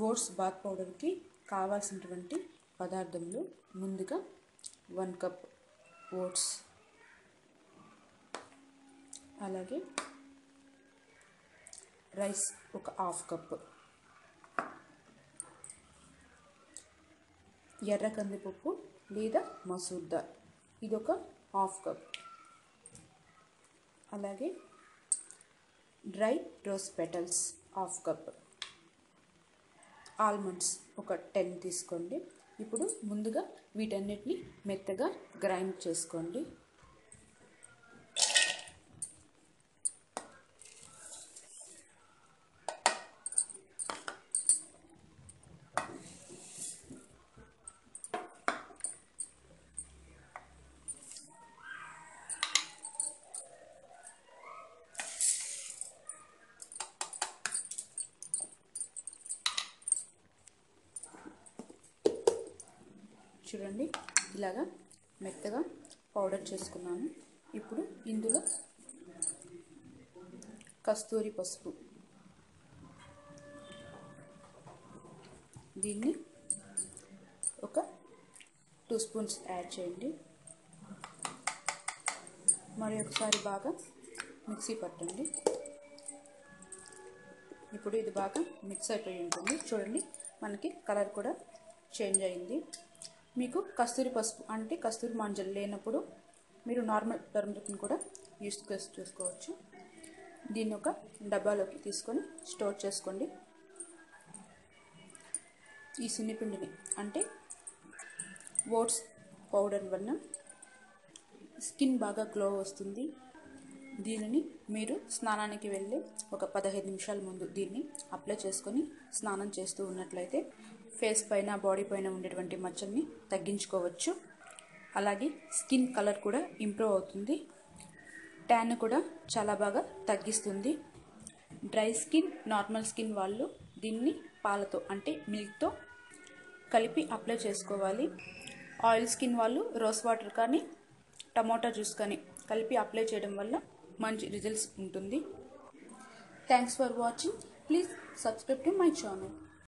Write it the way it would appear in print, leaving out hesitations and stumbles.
Oats bath పౌడర్కి కావాల్సినటువంటి పదార్థములు ముందుగా 1 కప్ ఓట్స్, అలాగే రైస్ ఒక హాఫ్ కప్, ఎర్ర కందిపప్పు లేదా మసూర్ దాల్ ఇది ఒక హాఫ్ కప్, అలాగే dry rose petals half cup, almonds ఒక 10 తీసుకోండి. ఇప్పుడు ముందుగా వీటన్నిటిని మెత్తగా గ్రైండ్ చేసుకోండి. చూడండి, ఇలాగా మెత్తగా పౌడర్ చేసుకున్నాను. ఇప్పుడు ఇందులో కస్తూరి పసుపు, దీన్ని ఒక 2 స్పూన్స్ యాడ్ చేయండి. మరి ఒకసారి బాగా మిక్సీ పట్టండి. ఇప్పుడు ఇది బాగా మిక్స్ అయిపోయి ఉంటుంది. చూడండి, మనకి కలర్ కూడా చేంజ్ అయింది. మీకు కస్తూరి పసుపు అంటే కస్తూరి మంజలు లేనప్పుడు మీరు నార్మల్ టర్మరిక్ని కూడా యూస్ చేసుకోవచ్చు. దీన్ని ఒక డబ్బాలోకి తీసుకొని స్టోర్ చేసుకోండి. ఈ సున్నిపిండిని అంటే ఓట్స్ పౌడర్ వల్ల స్కిన్ బాగా గ్లో వస్తుంది. దీనిని మీరు స్నానానికి వెళ్ళి ఒక 15 నిమిషాల ముందు దీన్ని అప్లై చేసుకొని స్నానం చేస్తూ ఉన్నట్లయితే ఫేస్ పైన బాడీ పైన ఉండేటువంటి మచ్చల్ని తగ్గించుకోవచ్చు. అలాగే స్కిన్ కలర్ కూడా ఇంప్రూవ్ అవుతుంది. ట్యాన్ కూడా చాలా బాగా తగ్గిస్తుంది. డ్రై స్కిన్, నార్మల్ స్కిన్ వాళ్ళు దీన్ని పాలతో అంటే మిల్క్తో కలిపి అప్లై చేసుకోవాలి. ఆయిల్ స్కిన్ వాళ్ళు రోజ్ వాటర్ కానీ టమోటా జ్యూస్ కానీ కలిపి అప్లై చేయడం వల్ల మంచి రిజల్ట్స్ ఉంటుంది. Thanks for watching. Please subscribe to my channel.